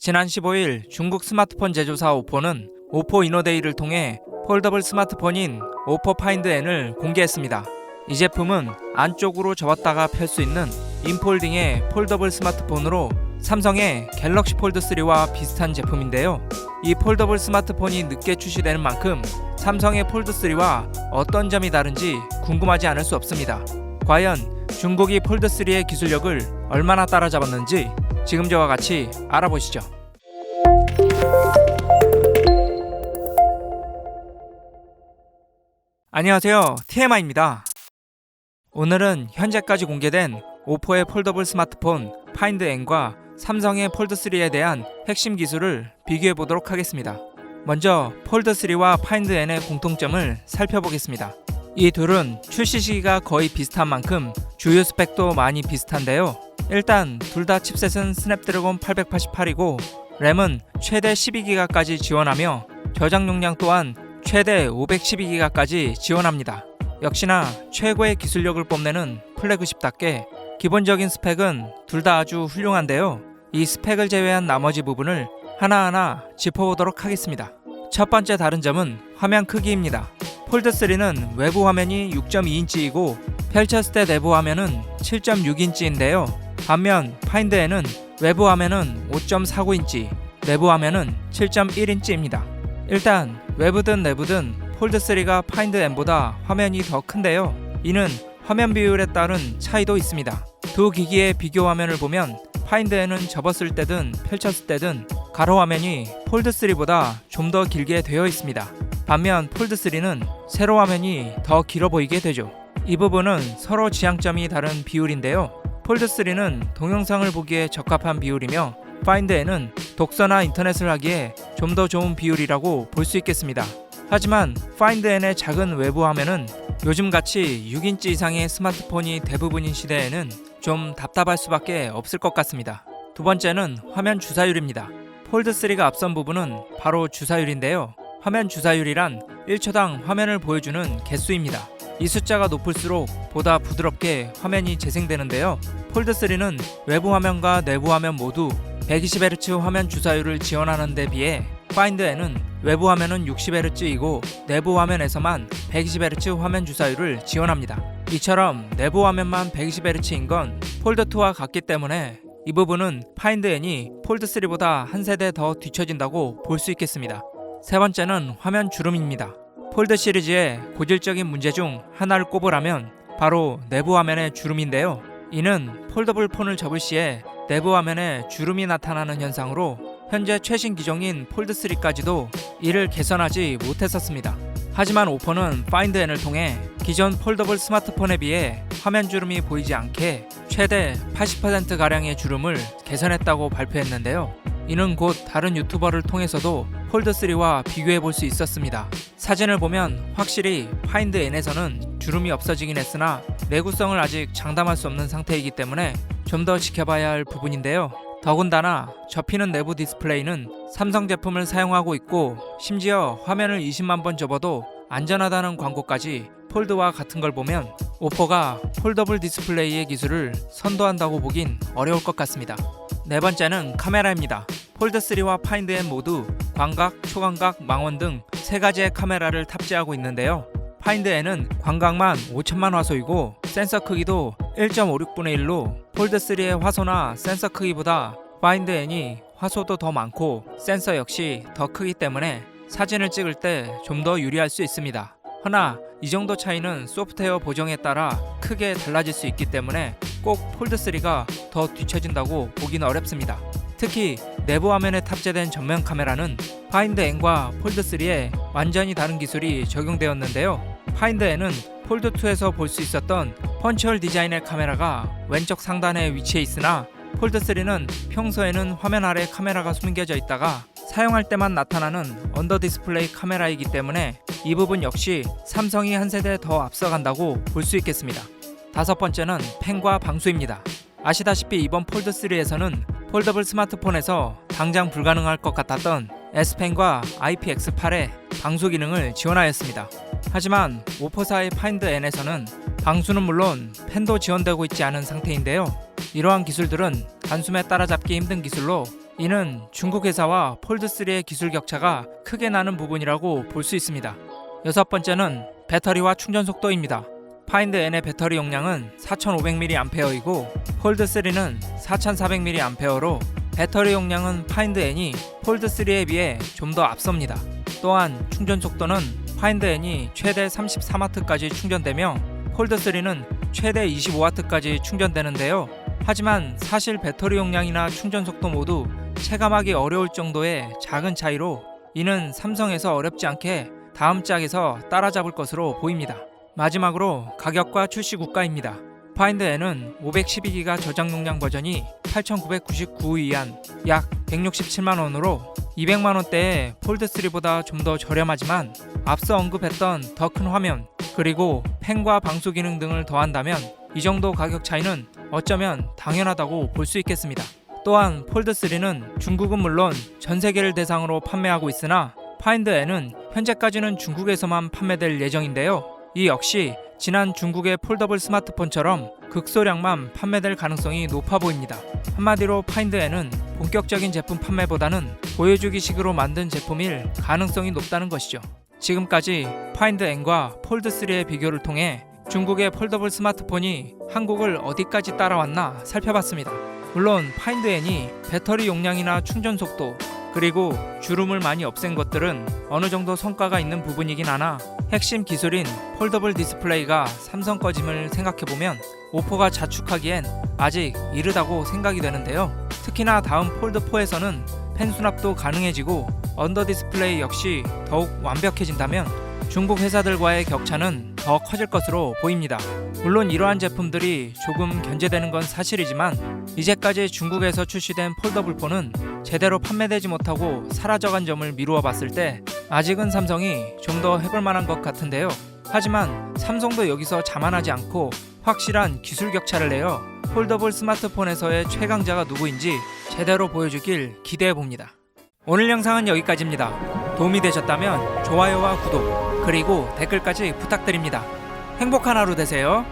지난 15일 중국 스마트폰 제조사 오포는 오포 이너데이를 통해 폴더블 스마트폰인 오포 파인드 N을 공개했습니다. 이 제품은 안쪽으로 접었다가 펼 수 있는 인폴딩의 폴더블 스마트폰으로 삼성의 갤럭시 폴드 3와 비슷한 제품인데요. 이 폴더블 스마트폰이 늦게 출시되는 만큼 삼성의 폴드 3와 어떤 점이 다른지 궁금하지 않을 수 없습니다. 과연 중국이 폴드 3의 기술력을 얼마나 따라잡았는지 지금 저와 같이 알아보시죠. 안녕하세요, TMI입니다. 오늘은 현재까지 공개된 오포의 폴더블 스마트폰 파인드 N과 삼성의 폴드 3에 대한 핵심 기술을 비교해 보도록 하겠습니다. 먼저 폴드 3와 파인드 N의 공통점을 살펴보겠습니다. 이 둘은 출시 시기가 거의 비슷한 만큼 주요 스펙도 많이 비슷한데요. 일단 둘 다 칩셋은 스냅드래곤 888이고 램은 최대 12기가까지 지원하며 저장 용량 또한 최대 512기가까지 지원합니다. 역시나 최고의 기술력을 뽐내는 플래그십답게 기본적인 스펙은 둘 다 아주 훌륭한데요. 이 스펙을 제외한 나머지 부분을 하나하나 짚어보도록 하겠습니다. 첫 번째 다른 점은 화면 크기입니다. 폴드 3는 외부 화면이 6.2인치이고 펼쳤을 때 내부 화면은 7.6인치인데요. 반면 파인드 N은 외부 화면은 5.49인치, 내부 화면은 7.1인치입니다. 일단 외부든 내부든 폴드 3가 파인드 N보다 화면이 더 큰데요. 이는 화면 비율에 따른 차이도 있습니다. 두 기기의 비교 화면을 보면 파인드 N은 접었을 때든 펼쳤을 때든 가로 화면이 폴드 3보다 좀 더 길게 되어 있습니다. 반면 폴드 3는 세로 화면이 더 길어 보이게 되죠. 이 부분은 서로 지향점이 다른 비율인데요. 폴드 3는 동영상을 보기에 적합한 비율이며 파인드 N은 독서나 인터넷을 하기에 좀 더 좋은 비율이라고 볼 수 있겠습니다. 하지만 파인드 N의 작은 외부 화면은 요즘같이 6인치 이상의 스마트폰이 대부분인 시대에는 좀 답답할 수밖에 없을 것 같습니다. 두 번째는 화면 주사율입니다. 폴드 3가 앞선 부분은 바로 주사율인데요. 화면 주사율이란 1초당 화면을 보여주는 개수입니다. 이 숫자가 높을수록 보다 부드럽게 화면이 재생되는데요. 폴드 3는 외부 화면과 내부 화면 모두 120Hz 화면 주사율을 지원하는 데 비해 파인드 N은 외부 화면은 60Hz이고 내부 화면에서만 120Hz 화면 주사율을 지원합니다. 이처럼 내부 화면만 120Hz인 건 폴드 2와 같기 때문에 이 부분은 파인드 N이 폴드 3보다 한 세대 더 뒤처진다고 볼 수 있겠습니다. 세 번째는 화면 주름입니다. 폴드 시리즈의 고질적인 문제 중 하나를 꼽으라면 바로 내부 화면의 주름인데요. 이는 폴더블 폰을 접을 시에 내부 화면에 주름이 나타나는 현상으로 현재 최신 기종인 폴드 3까지도 이를 개선하지 못했었습니다. 하지만 오포는 파인드 N을 통해 기존 폴더블 스마트폰에 비해 화면 주름이 보이지 않게 최대 80%가량의 주름을 개선했다고 발표했는데요. 이는 곧 다른 유튜버를 통해서도 폴드 3와 비교해 볼 수 있었습니다. 사진을 보면 확실히 파인드 N에서는 주름이 없어지긴 했으나 내구성을 아직 장담할 수 없는 상태이기 때문에 좀 더 지켜봐야 할 부분인데요. 더군다나 접히는 내부 디스플레이는 삼성 제품을 사용하고 있고 심지어 화면을 20만 번 접어도 안전하다는 광고까지 폴드와 같은 걸 보면 오포가 폴더블 디스플레이의 기술을 선도한다고 보긴 어려울 것 같습니다. 네 번째는 카메라입니다. 폴드 3와 파인드 N 모두 광각, 초광각, 망원 등 세 가지의 카메라를 탑재하고 있는데요. 파인드 N은 광각만 5000만 화소이고 센서 크기도 1.56분의 1로 폴드 3의 화소나 센서 크기보다 파인드 N이 화소도 더 많고 센서 역시 더 크기 때문에 사진을 찍을 때 좀 더 유리할 수 있습니다. 허나 이 정도 차이는 소프트웨어 보정에 따라 크게 달라질 수 있기 때문에 꼭 폴드 3가 더 뒤처진다고 보기는 어렵습니다. 특히 내부 화면에 탑재된 전면 카메라는 파인드 N과 폴드 3에 완전히 다른 기술이 적용되었는데요. 파인드 N은 폴드 2에서 볼 수 있었던 펀치홀 디자인의 카메라가 왼쪽 상단에 위치해 있으나 폴드 3는 평소에는 화면 아래 카메라가 숨겨져 있다가 사용할 때만 나타나는 언더 디스플레이 카메라이기 때문에 이 부분 역시 삼성이 한 세대 더 앞서간다고 볼 수 있겠습니다. 다섯 번째는 펜과 방수입니다. 아시다시피 이번 폴드 3에서는 폴더블 스마트폰에서 당장 불가능할 것 같았던 S펜과 IPX8의 방수 기능을 지원하였습니다. 하지만 오포사의 파인드 N에서는 방수는 물론 펜도 지원되고 있지 않은 상태인데요. 이러한 기술들은 단숨에 따라잡기 힘든 기술로 이는 중국 회사와 폴드3의 기술 격차가 크게 나는 부분이라고 볼 수 있습니다. 여섯 번째는 배터리와 충전 속도입니다. 파인드 N의 배터리 용량은 4500mAh이고 폴드3는 4400mAh로 배터리 용량은 파인드 N이 폴드3에 비해 좀 더 앞섭니다. 또한 충전 속도는 파인드 N이 최대 34W까지 충전되며 폴드3는 최대 25W까지 충전되는데요. 하지만 사실 배터리 용량이나 충전 속도 모두 체감하기 어려울 정도의 작은 차이로 이는 삼성에서 어렵지 않게 다음 짝에서 따라잡을 것으로 보입니다. 마지막으로 가격과 출시 국가입니다. 파인드 N은 512기가 저장 용량 버전이 8,999위안 약 167만원으로 200만원대의 폴드3보다 좀 더 저렴하지만 앞서 언급했던 더 큰 화면 그리고 펜과 방수 기능 등을 더한다면 이 정도 가격 차이는 어쩌면 당연하다고 볼 수 있겠습니다. 또한 폴드3는 중국은 물론 전 세계를 대상으로 판매하고 있으나 파인드 N은 현재까지는 중국에서만 판매될 예정인데요. 이 역시 지난 중국의 폴더블 스마트폰처럼 극소량만 판매될 가능성이 높아 보입니다. 한마디로 파인드 N은 본격적인 제품 판매보다는 보여주기식으로 만든 제품일 가능성이 높다는 것이죠. 지금까지 파인드 N과 폴드3의 비교를 통해 중국의 폴더블 스마트폰이 한국을 어디까지 따라왔나 살펴봤습니다. 물론 파인드 N이 배터리 용량이나 충전 속도 그리고 주름을 많이 없앤 것들은 어느 정도 성과가 있는 부분이긴 하나 핵심 기술인 폴더블 디스플레이가 삼성 꺼짐을 생각해보면 오포가 자축하기엔 아직 이르다고 생각이 되는데요. 특히나 다음 폴드4에서는 펜 수납도 가능해지고 언더 디스플레이 역시 더욱 완벽해진다면 중국 회사들과의 격차는 더 커질 것으로 보입니다. 물론 이러한 제품들이 조금 견제되는 건 사실이지만 이제까지 중국에서 출시된 폴더블4는 제대로 판매되지 못하고 사라져간 점을 미루어 봤을 때 아직은 삼성이 좀 더 해볼 만한 것 같은데요. 하지만 삼성도 여기서 자만하지 않고 확실한 기술 격차를 내어 폴더블 스마트폰에서의 최강자가 누구인지 제대로 보여주길 기대해봅니다. 오늘 영상은 여기까지입니다. 도움이 되셨다면 좋아요와 구독 그리고 댓글까지 부탁드립니다. 행복한 하루 되세요.